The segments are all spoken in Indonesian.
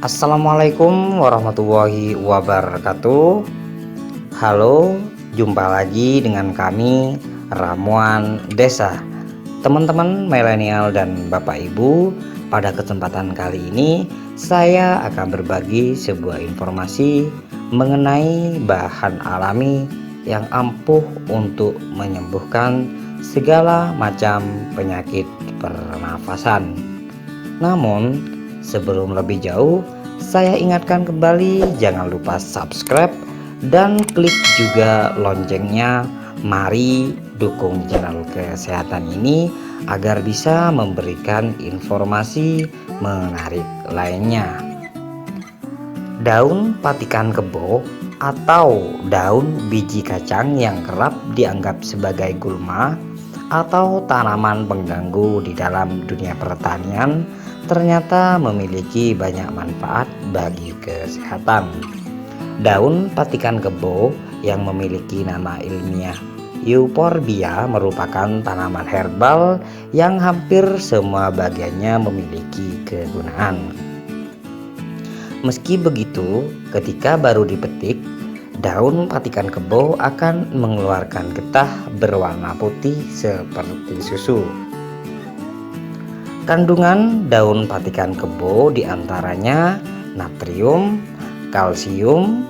Assalamualaikum warahmatullahi wabarakatuh. Halo, jumpa lagi dengan kami Ramuan Desa. Teman-teman milenial dan Bapak Ibu, pada kesempatan kali ini saya akan berbagi sebuah informasi mengenai bahan alami yang ampuh untuk menyembuhkan segala macam penyakit pernafasan. Namun, sebelum lebih jauh, saya ingatkan kembali jangan lupa subscribe dan klik juga loncengnya. Mari dukung channel kesehatan ini agar bisa memberikan informasi menarik lainnya. Daun patikan kebo atau daun biji kacang yang kerap dianggap sebagai gulma atau tanaman pengganggu di dalam dunia pertanian ternyata memiliki banyak manfaat bagi kesehatan. Daun patikan kebo yang memiliki nama ilmiah Euphorbia merupakan tanaman herbal yang hampir semua bagiannya memiliki kegunaan. Meski begitu, ketika baru dipetik, daun patikan kebo akan mengeluarkan getah berwarna putih seperti susu. Kandungan daun patikan kebo diantaranya natrium, kalsium,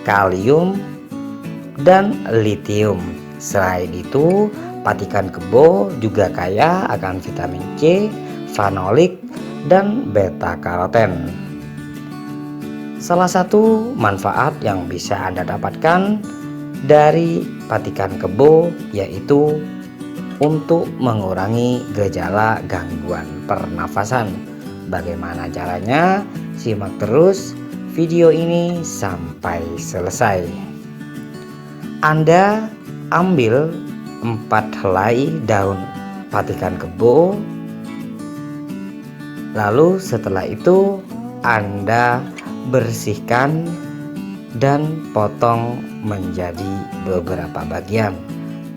kalium, dan litium. Selain itu, patikan kebo juga kaya akan vitamin C, fenolik, dan beta karoten. Salah satu manfaat yang bisa Anda dapatkan dari patikan kebo yaitu untuk mengurangi gejala gangguan pernafasan. Bagaimana caranya? Simak terus video ini sampai selesai. Anda ambil 4 helai daun patikan kebo, lalu setelah itu Anda bersihkan dan potong menjadi beberapa bagian.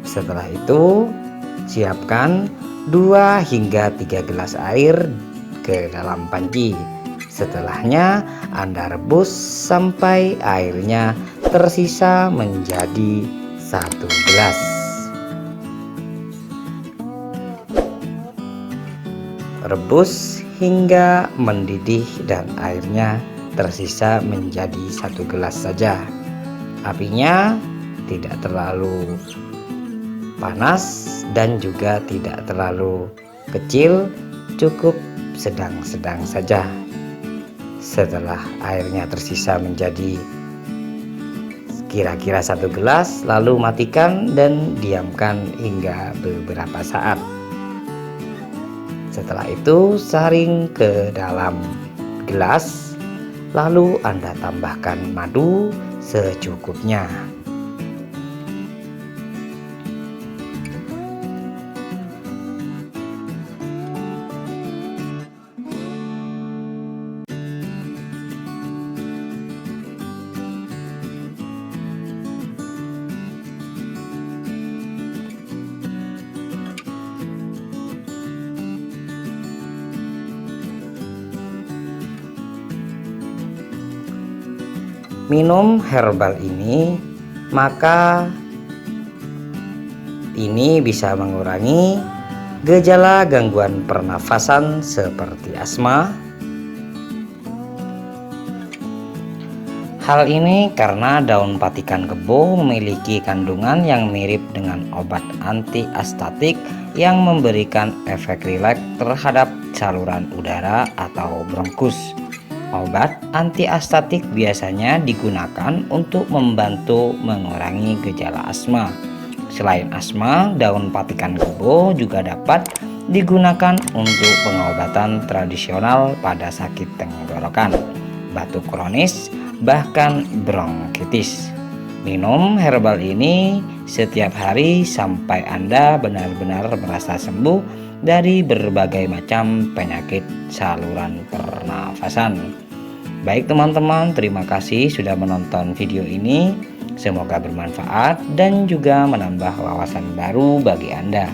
Setelah itu siapkan 2 hingga 3 gelas air ke dalam panci. Setelahnya Anda rebus sampai airnya tersisa menjadi 1 gelas. Rebus hingga mendidih dan airnya tersisa menjadi 1 gelas saja. Apinya tidak terlalu panas dan juga tidak terlalu kecil, cukup sedang-sedang saja. Setelah airnya tersisa menjadi kira-kira 1 gelas, lalu matikan dan diamkan hingga beberapa saat. Setelah itu saring ke dalam gelas, lalu Anda tambahkan madu secukupnya. Minum herbal ini, maka ini bisa mengurangi gejala gangguan pernafasan seperti asma. Hal ini karena daun patikan kebo memiliki kandungan yang mirip dengan obat antiastatik yang memberikan efek rileks terhadap saluran udara atau bronkus. Obat antiastatik biasanya digunakan untuk membantu mengurangi gejala asma. Selain asma, daun patikan kebo juga dapat digunakan untuk pengobatan tradisional pada sakit tenggorokan, batuk kronis, bahkan bronkitis. Minum herbal ini setiap hari sampai Anda benar-benar merasa sembuh dari berbagai macam penyakit saluran pernafasan. Baik teman-teman, terima kasih sudah menonton video ini. Semoga bermanfaat dan juga menambah wawasan baru bagi Anda.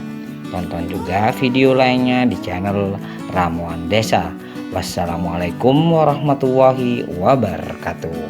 Tonton juga video lainnya di channel Ramuan Desa. Wassalamualaikum warahmatullahi wabarakatuh.